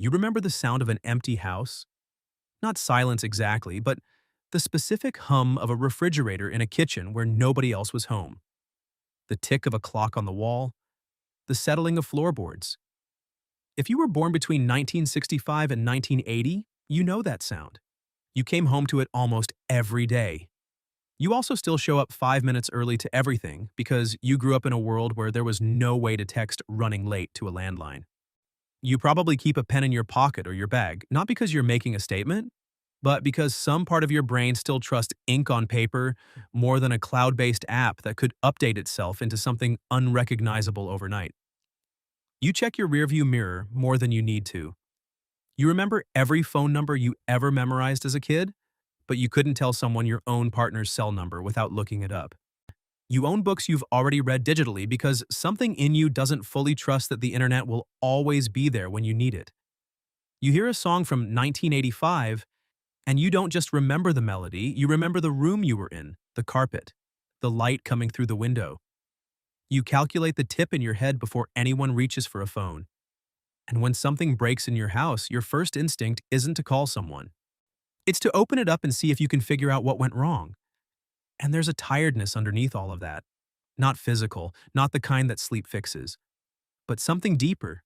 You remember the sound of an empty house? Not silence exactly, but the specific hum of a refrigerator in a kitchen where nobody else was home. The tick of a clock on the wall, the settling of floorboards. If you were born between 1965 and 1980, you know that sound. You came home to it almost every day. You also still show up 5 minutes early to everything because you grew up in a world where there was no way to text running late to a landline. You probably keep a pen in your pocket or your bag, not because you're making a statement, but because some part of your brain still trusts ink on paper more than a cloud-based app that could update itself into something unrecognizable overnight. You check your rearview mirror more than you need to. You remember every phone number you ever memorized as a kid, but you couldn't tell someone your own partner's cell number without looking it up. You own books you've already read digitally because something in you doesn't fully trust that the internet will always be there when you need it. You hear a song from 1985, and you don't just remember the melody, you remember the room you were in, the carpet, the light coming through the window. You calculate the tip in your head before anyone reaches for a phone. And when something breaks in your house, your first instinct isn't to call someone. It's to open it up and see if you can figure out what went wrong. And there's a tiredness underneath all of that. Not physical, not the kind that sleep fixes, but something deeper.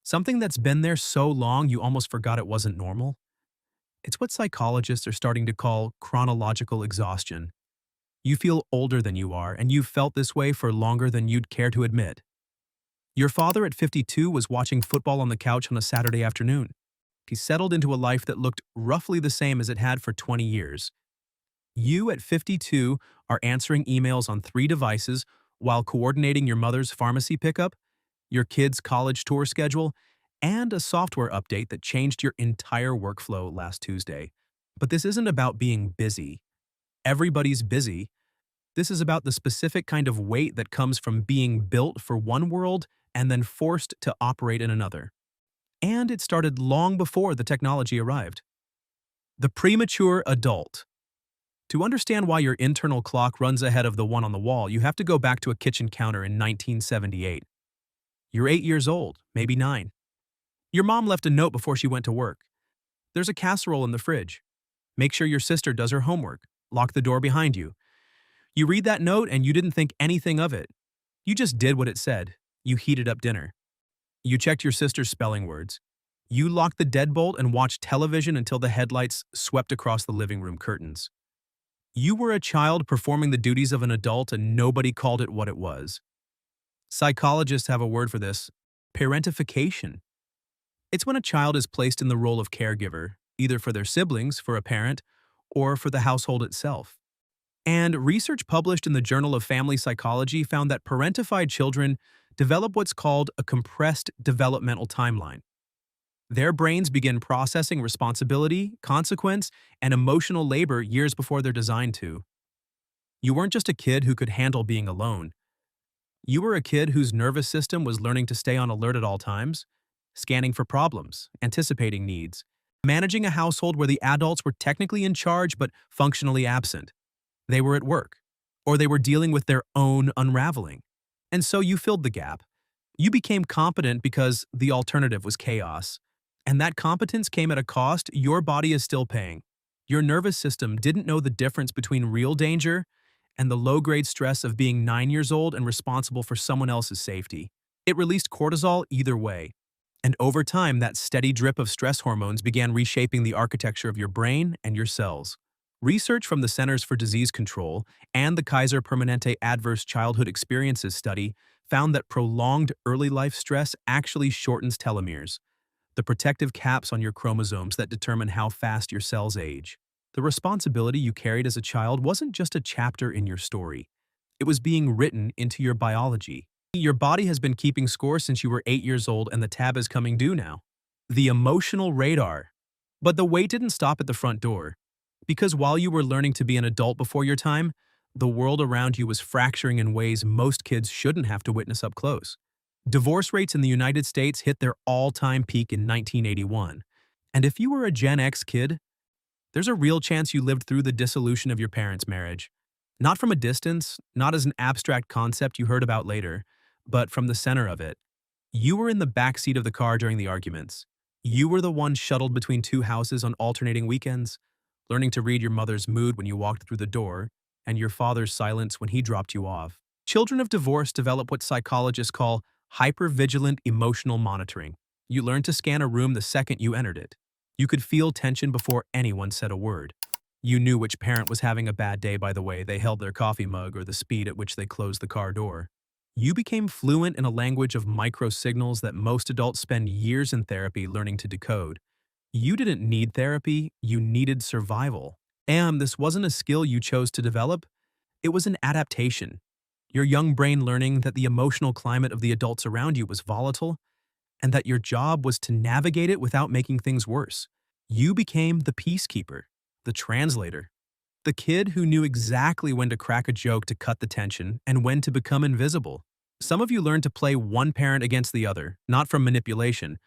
Something that's been there so long you almost forgot it wasn't normal. It's what psychologists are starting to call chronological exhaustion. You feel older than you are, and you've felt this way for longer than you'd care to admit. Your father at 52 was watching football on the couch on a Saturday afternoon. He settled into a life that looked roughly the same as it had for 20 years. You at 52 are answering emails on 3 devices while coordinating your mother's pharmacy pickup, your kid's college tour schedule, and a software update that changed your entire workflow last Tuesday. But this isn't about being busy. Everybody's busy. This is about the specific kind of weight that comes from being built for one world and then forced to operate in another. And it started long before the technology arrived. The premature adult. To understand why your internal clock runs ahead of the one on the wall, you have to go back to a kitchen counter in 1978. You're 8 years old, maybe 9. Your mom left a note before she went to work. There's a casserole in the fridge. Make sure your sister does her homework. Lock the door behind you. You read that note and you didn't think anything of it. You just did what it said. You heated up dinner. You checked your sister's spelling words. You locked the deadbolt and watched television until the headlights swept across the living room curtains. You were a child performing the duties of an adult and nobody called it what it was. Psychologists have a word for this: parentification. It's when a child is placed in the role of caregiver, either for their siblings, for a parent, or for the household itself. And research published in the Journal of Family Psychology found that parentified children develop what's called a compressed developmental timeline. Their brains begin processing responsibility, consequence, and emotional labor years before they're designed to. You weren't just a kid who could handle being alone. You were a kid whose nervous system was learning to stay on alert at all times, scanning for problems, anticipating needs, managing a household where the adults were technically in charge but functionally absent. They were at work, or they were dealing with their own unraveling. And so you filled the gap. You became competent because the alternative was chaos. And that competence came at a cost your body is still paying. Your nervous system didn't know the difference between real danger and the low-grade stress of being 9 years old and responsible for someone else's safety. It released cortisol either way. And over time, that steady drip of stress hormones began reshaping the architecture of your brain and your cells. Research from the Centers for Disease Control and the Kaiser Permanente Adverse Childhood Experiences study found that prolonged early life stress actually shortens telomeres, the protective caps on your chromosomes that determine how fast your cells age. The responsibility you carried as a child wasn't just a chapter in your story. It was being written into your biology. Your body has been keeping score since you were 8 years old, and the tab is coming due now. The emotional radar. But the wait didn't stop at the front door. Because while you were learning to be an adult before your time, the world around you was fracturing in ways most kids shouldn't have to witness up close. Divorce rates in the United States hit their all-time peak in 1981. And if you were a Gen X kid, there's a real chance you lived through the dissolution of your parents' marriage. Not from a distance, not as an abstract concept you heard about later, but from the center of it. You were in the back seat of the car during the arguments. You were the one shuttled between two houses on alternating weekends, learning to read your mother's mood when you walked through the door and your father's silence when he dropped you off. Children of divorce develop what psychologists call hypervigilant emotional monitoring. You learned to scan a room the second you entered it. You could feel tension before anyone said a word. You knew which parent was having a bad day by the way they held their coffee mug or the speed at which they closed the car door. You became fluent in a language of micro signals that most adults spend years in therapy learning to decode. You didn't need therapy, you needed survival. And this wasn't a skill you chose to develop, it was an adaptation. Your young brain learning that the emotional climate of the adults around you was volatile and that your job was to navigate it without making things worse. You became the peacekeeper, the translator, the kid who knew exactly when to crack a joke to cut the tension and when to become invisible. Some of you learned to play one parent against the other, not from manipulation,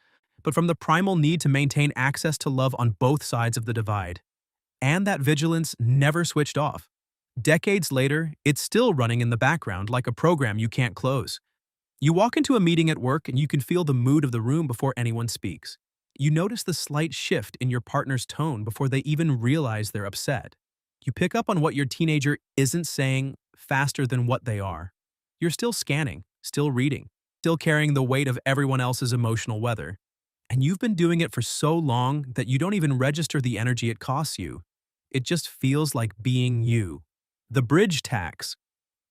but from the primal need to maintain access to love on both sides of the divide. And that vigilance never switched off. Decades later, it's still running in the background like a program you can't close. You walk into a meeting at work and you can feel the mood of the room before anyone speaks. You notice the slight shift in your partner's tone before they even realize they're upset. You pick up on what your teenager isn't saying faster than what they are. You're still scanning, still reading, still carrying the weight of everyone else's emotional weather. And you've been doing it for so long that you don't even register the energy it costs you. It just feels like being you. The bridge tax.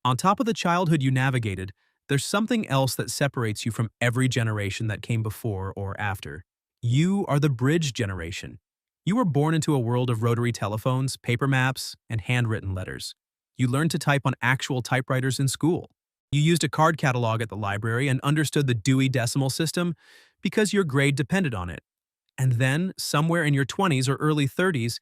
On top of the childhood you navigated, there's something else that separates you from every generation that came before or after. You are the bridge generation. You were born into a world of rotary telephones, paper maps, and handwritten letters. You learned to type on actual typewriters in school. You used a card catalog at the library and understood the Dewey Decimal System because your grade depended on it. And then, somewhere in your 20s or early 30s,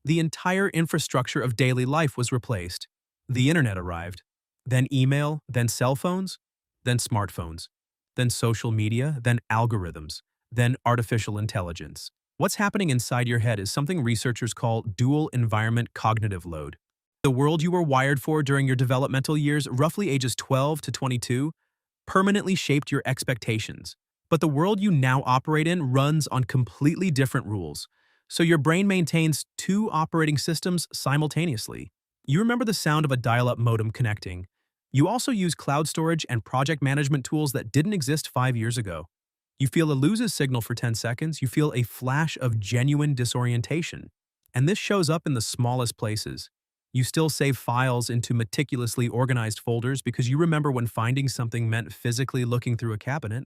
the entire infrastructure of daily life was replaced. The internet arrived. Then email, then cell phones, then smartphones, then social media, then algorithms, then artificial intelligence. What's happening inside your head is something researchers call dual environment cognitive load. The world you were wired for during your developmental years, roughly ages 12 to 22, permanently shaped your expectations. But the world you now operate in runs on completely different rules. So your brain maintains two operating systems simultaneously. You remember the sound of a dial-up modem connecting. You also use cloud storage and project management tools that didn't exist 5 years ago. You feel a loses signal for 10 seconds, you feel a flash of genuine disorientation. And this shows up in the smallest places. You still save files into meticulously organized folders because you remember when finding something meant physically looking through a cabinet.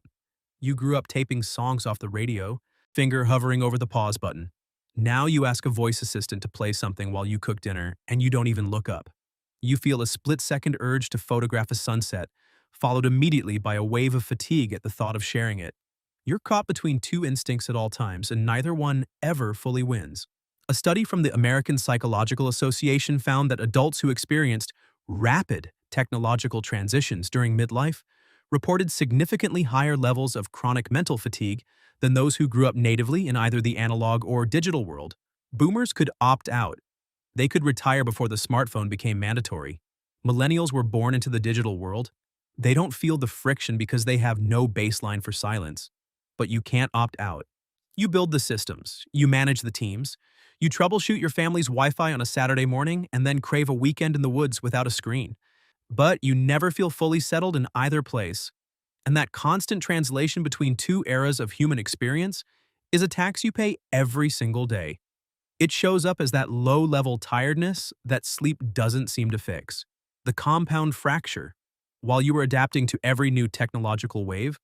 You grew up taping songs off the radio, finger hovering over the pause button. Now you ask a voice assistant to play something while you cook dinner, and you don't even look up. You feel a split-second urge to photograph a sunset, followed immediately by a wave of fatigue at the thought of sharing it. You're caught between two instincts at all times, and neither one ever fully wins. A study from the American Psychological Association found that adults who experienced rapid technological transitions during midlife reported significantly higher levels of chronic mental fatigue than those who grew up natively in either the analog or digital world. Boomers could opt out. They could retire before the smartphone became mandatory. Millennials were born into the digital world. They don't feel the friction because they have no baseline for silence. But you can't opt out. You build the systems, you manage the teams, you troubleshoot your family's Wi-Fi on a Saturday morning and then crave a weekend in the woods without a screen. But you never feel fully settled in either place. And that constant translation between two eras of human experience is a tax you pay every single day. It shows up as that low-level tiredness that sleep doesn't seem to fix. The compound fracture. While you were adapting to every new technological wave,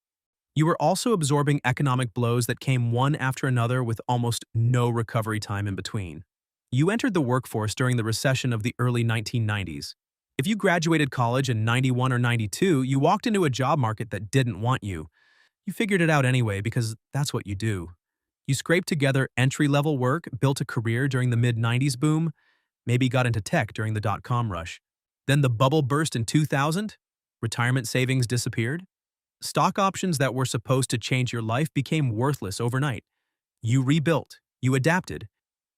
you were also absorbing economic blows that came one after another with almost no recovery time in between. You entered the workforce during the recession of the early 1990s. If you graduated college in 91 or 92, you walked into a job market that didn't want you. You figured it out anyway because that's what you do. You scraped together entry-level work, built a career during the mid-90s boom, maybe got into tech during the dot-com rush. Then the bubble burst in 2000, retirement savings disappeared. Stock options that were supposed to change your life became worthless overnight. You rebuilt, you adapted.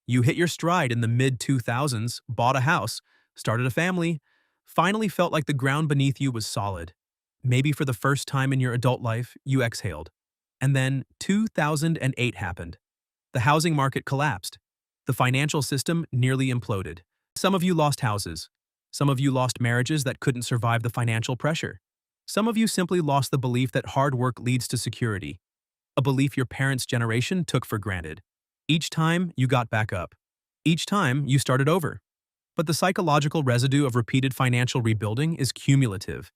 You hit your stride in the mid-2000s, bought a house, started a family, finally felt like the ground beneath you was solid. Maybe for the first time in your adult life, you exhaled. And then 2008 happened. The housing market collapsed. The financial system nearly imploded. Some of you lost houses. Some of you lost marriages that couldn't survive the financial pressure. Some of you simply lost the belief that hard work leads to security, a belief your parents' generation took for granted. Each time, you got back up. Each time, you started over. But the psychological residue of repeated financial rebuilding is cumulative.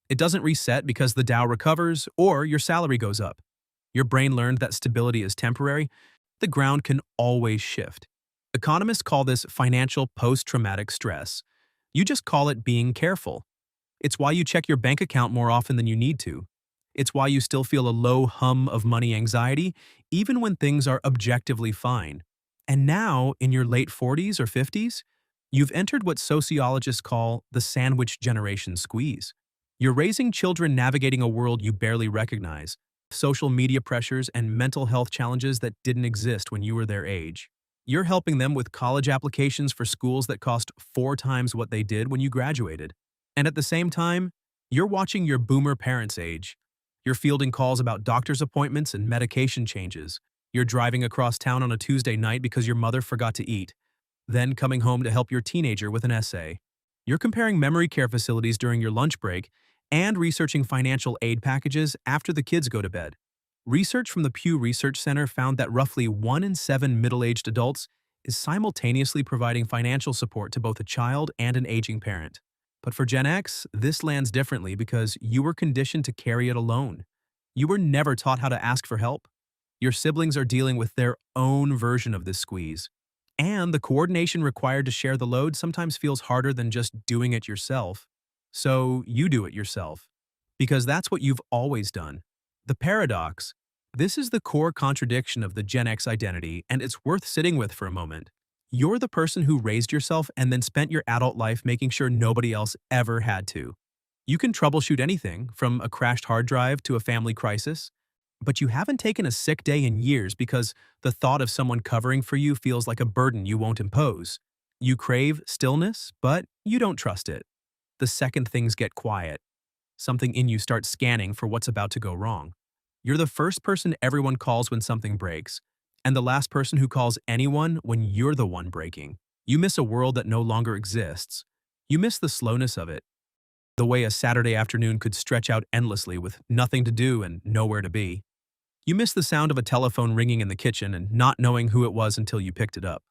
It doesn't reset because the Dow recovers or your salary goes up. Your brain learned that stability is temporary. The ground can always shift. Economists call this financial post-traumatic stress. You just call it being careful. It's why you check your bank account more often than you need to. It's why you still feel a low hum of money anxiety, even when things are objectively fine. And now, in your late 40s or 50s, you've entered what sociologists call the sandwich generation squeeze. You're raising children navigating a world you barely recognize, social media pressures and mental health challenges that didn't exist when you were their age. You're helping them with college applications for schools that cost 4 times what they did when you graduated. And at the same time, you're watching your boomer parents age. You're fielding calls about doctor's appointments and medication changes. You're driving across town on a Tuesday night because your mother forgot to eat, then coming home to help your teenager with an essay. You're comparing memory care facilities during your lunch break and researching financial aid packages after the kids go to bed. Research from the Pew Research Center found that roughly 1 in 7 middle-aged adults is simultaneously providing financial support to both a child and an aging parent. But for Gen X, this lands differently because you were conditioned to carry it alone. You were never taught how to ask for help. Your siblings are dealing with their own version of this squeeze. And the coordination required to share the load sometimes feels harder than just doing it yourself. So you do it yourself. Because that's what you've always done. The paradox. This is the core contradiction of the Gen X identity, and it's worth sitting with for a moment. You're the person who raised yourself and then spent your adult life making sure nobody else ever had to. You can troubleshoot anything, from a crashed hard drive to a family crisis, but you haven't taken a sick day in years because the thought of someone covering for you feels like a burden you won't impose. You crave stillness, but you don't trust it. The second things get quiet, something in you starts scanning for what's about to go wrong. You're the first person everyone calls when something breaks, and the last person who calls anyone when you're the one breaking. You miss a world that no longer exists. You miss the slowness of it, the way a Saturday afternoon could stretch out endlessly with nothing to do and nowhere to be. You miss the sound of a telephone ringing in the kitchen and not knowing who it was until you picked it up.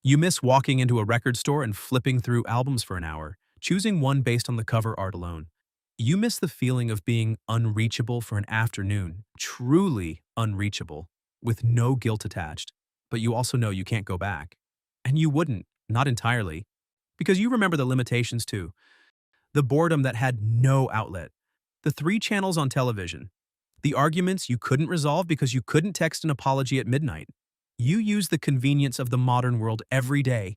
You miss walking into a record store and flipping through albums for an hour, choosing one based on the cover art alone. You miss the feeling of being unreachable for an afternoon, truly unreachable, with no guilt attached. But you also know you can't go back. And you wouldn't, not entirely, because you remember the limitations too. The boredom that had no outlet. The 3 channels on television. The arguments you couldn't resolve because you couldn't text an apology at midnight. You use the convenience of the modern world every day,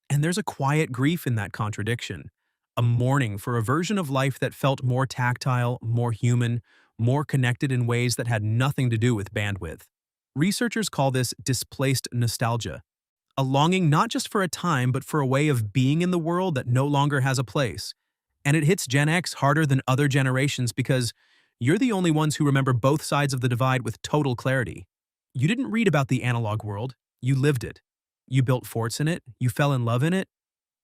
and there's a quiet grief in that contradiction. A mourning for a version of life that felt more tactile, more human, more connected in ways that had nothing to do with bandwidth. Researchers call this displaced nostalgia, a longing not just for a time but for a way of being in the world that no longer has a place. And it hits Gen X harder than other generations because you're the only ones who remember both sides of the divide with total clarity. You didn't read about the analog world, you lived it. You built forts in it, you fell in love in it,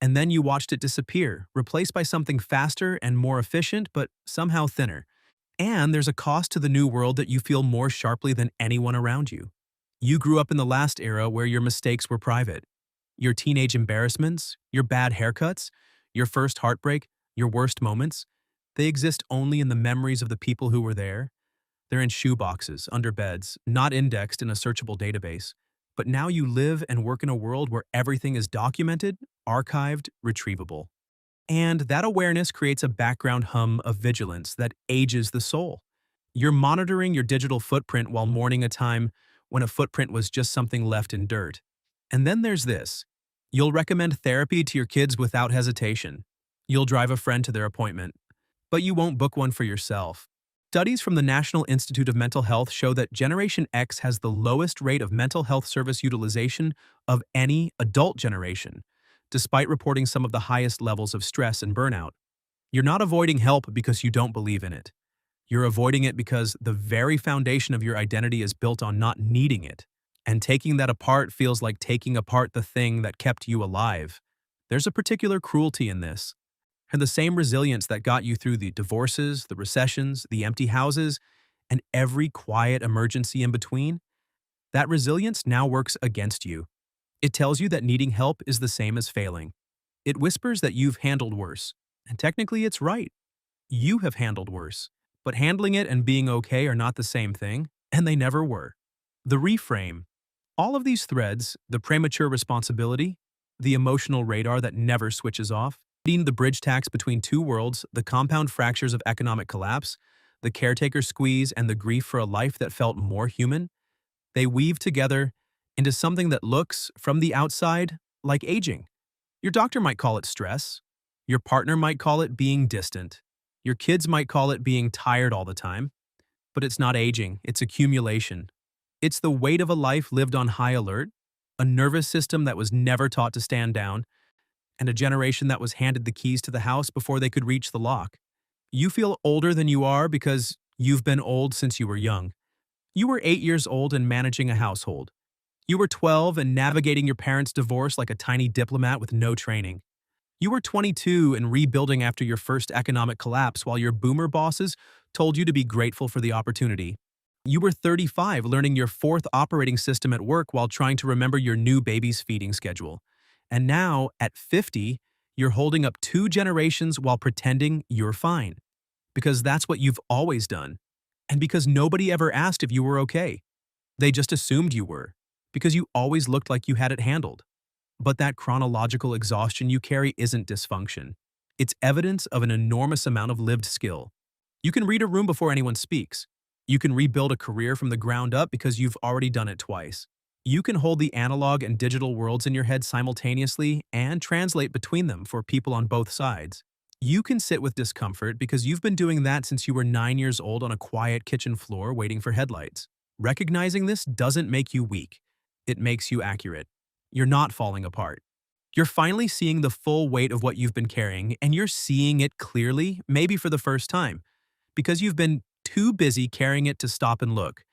and then you watched it disappear, replaced by something faster and more efficient, but somehow thinner. And there's a cost to the new world that you feel more sharply than anyone around you. You grew up in the last era where your mistakes were private. Your teenage embarrassments, your bad haircuts, your first heartbreak, your worst moments, they exist only in the memories of the people who were there. They're in shoeboxes, under beds, not indexed in a searchable database. But now you live and work in a world where everything is documented, archived, retrievable. And that awareness creates a background hum of vigilance that ages the soul. You're monitoring your digital footprint while mourning a time when a footprint was just something left in dirt. And then there's this. You'll recommend therapy to your kids without hesitation. You'll drive a friend to their appointment, but you won't book one for yourself. Studies from the National Institute of Mental Health show that Generation X has the lowest rate of mental health service utilization of any adult generation, despite reporting some of the highest levels of stress and burnout. You're not avoiding help because you don't believe in it. You're avoiding it because the very foundation of your identity is built on not needing it. And taking that apart feels like taking apart the thing that kept you alive. There's a particular cruelty in this. And the same resilience that got you through the divorces, the recessions, the empty houses, and every quiet emergency in between, that resilience now works against you. It tells you that needing help is the same as failing. It whispers that you've handled worse. And technically, it's right. You have handled worse. But handling it and being okay are not the same thing, and they never were. The reframe. All of these threads, the premature responsibility, the emotional radar that never switches off, the bridge tax between two worlds, the compound fractures of economic collapse, the caretaker squeeze, and the grief for a life that felt more human, they weave together into something that looks, from the outside, like aging. Your doctor might call it stress. Your partner might call it being distant. Your kids might call it being tired all the time. But it's not aging, it's accumulation. It's the weight of a life lived on high alert, a nervous system that was never taught to stand down, and a generation that was handed the keys to the house before they could reach the lock. You feel older than you are because you've been old since you were young. You were 8 years old and managing a household. You were 12 and navigating your parents' divorce like a tiny diplomat with no training. You were 22 and rebuilding after your first economic collapse while your boomer bosses told you to be grateful for the opportunity. You were 35 learning your fourth operating system at work while trying to remember your new baby's feeding schedule. And now, at 50, you're holding up two generations while pretending you're fine. Because that's what you've always done. And because nobody ever asked if you were okay. They just assumed you were. Because you always looked like you had it handled. But that chronological exhaustion you carry isn't dysfunction. It's evidence of an enormous amount of lived skill. You can read a room before anyone speaks. You can rebuild a career from the ground up because you've already done it twice. You can hold the analog and digital worlds in your head simultaneously and translate between them for people on both sides. You can sit with discomfort because you've been doing that since you were 9 years old on a quiet kitchen floor waiting for headlights. Recognizing this doesn't make you weak. It makes you accurate. You're not falling apart. You're finally seeing the full weight of what you've been carrying, and you're seeing it clearly, maybe for the first time, because you've been too busy carrying it to stop and look.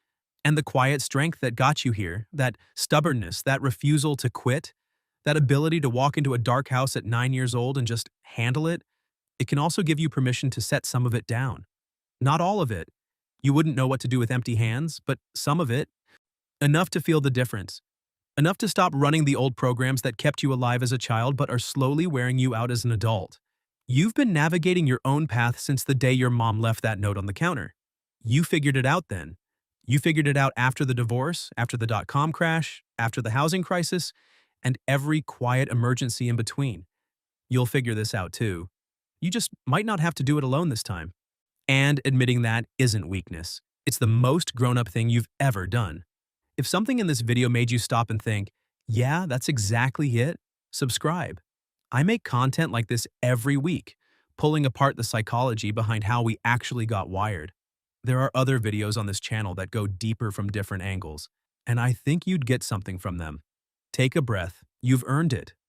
And the quiet strength that got you here, that stubbornness, that refusal to quit, that ability to walk into a dark house at 9 years old and just handle it, it can also give you permission to set some of it down. Not all of it. You wouldn't know what to do with empty hands, but some of it. Enough to feel the difference. Enough to stop running the old programs that kept you alive as a child but are slowly wearing you out as an adult. You've been navigating your own path since the day your mom left that note on the counter. You figured it out then. You figured it out after the divorce, after the dot-com crash, after the housing crisis, and every quiet emergency in between. You'll figure this out too. You just might not have to do it alone this time. And admitting that isn't weakness. It's the most grown-up thing you've ever done. If something in this video made you stop and think, yeah, that's exactly it, subscribe. I make content like this every week, pulling apart the psychology behind how we actually got wired. There are other videos on this channel that go deeper from different angles, and I think you'd get something from them. Take a breath. You've earned it.